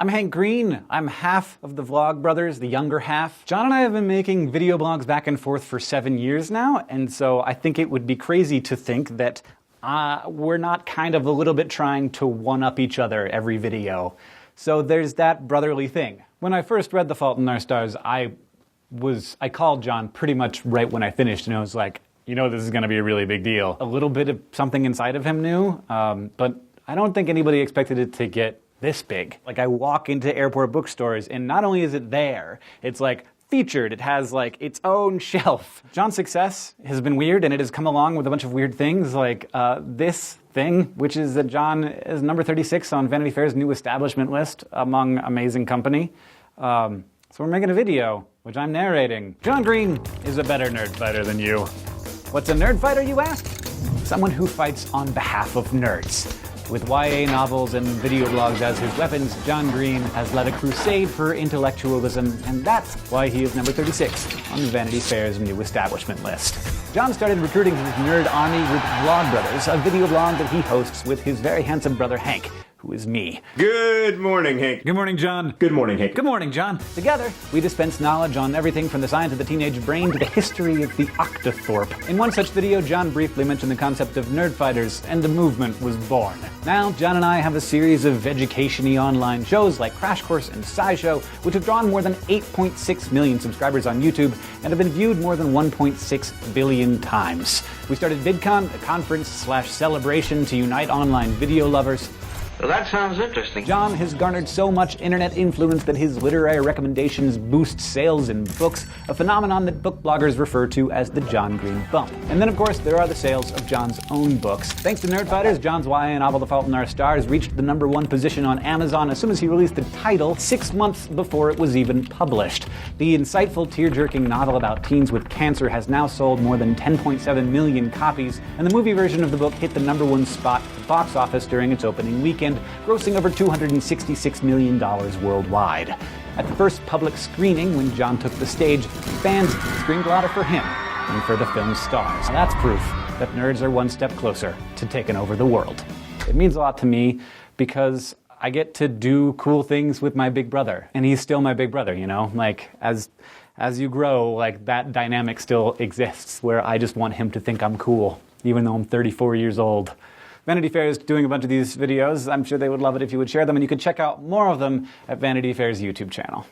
I'm Hank Green. I'm half of the Vlogbrothers, the younger half. John and I have been making video blogs back and forth for 7 years now, and so I think it would be crazy to think that we're not kind of a little bit trying to one-up each other every video. So there's that brotherly thing. When I first read The Fault in Our Stars, I called John pretty much right when I finished, and I was like, you know, this is gonna be a really big deal. A little bit of something inside of him knew, but I don't think anybody expected it to get this big. Like, I walk into airport bookstores and not only is it there, it's like featured. It has like its own shelf. John's success has been weird, and it has come along with a bunch of weird things like this thing, which is that John is number 36 on Vanity Fair's new establishment list among amazing company. So we're making a video, which I'm narrating. John Green is a better nerd fighter than you. What's a nerd fighter, you ask? Someone who fights on behalf of nerds. With YA novels and video blogs as his weapons, John Green has led a crusade for intellectualism, and that's why he is number 36 on Vanity Fair's new establishment list. John started recruiting his nerd army with Vlogbrothers, a video blog that he hosts with his very handsome brother Hank, who is me. Good morning, Hank. Good morning, John. Good morning, Hank. Good morning, John. Together, we dispense knowledge on everything from the science of the teenage brain to the history of the octothorpe. In one such video, John briefly mentioned the concept of nerd fighters, and the movement was born. Now, John and I have a series of education-y online shows like Crash Course and SciShow, which have drawn more than 8.6 million subscribers on YouTube and have been viewed more than 1.6 billion times. We started VidCon, a conference/celebration to unite online video lovers. Well, that sounds interesting. John has garnered so much internet influence that his literary recommendations boost sales in books, a phenomenon that book bloggers refer to as the John Green bump. And then, of course, there are the sales of John's own books. Thanks to Nerdfighters, John's YA novel The Fault in Our Stars reached the #1 position on Amazon as soon as he released the title 6 months before it was even published. The insightful, tear-jerking novel about teens with cancer has now sold more than 10.7 million copies, and the movie version of the book hit the #1 spot at the box office during its opening weekend, grossing over $266 million worldwide. At the first public screening, when John took the stage, fans screamed louder for him than for the film's stars. Now that's proof that nerds are one step closer to taking over the world. It means a lot to me because I get to do cool things with my big brother, and he's still my big brother, you know? Like, as you grow, like, that dynamic still exists, where I just want him to think I'm cool, even though I'm 34 years old. Vanity Fair is doing a bunch of these videos. I'm sure they would love it if you would share them, and you can check out more of them at Vanity Fair's YouTube channel.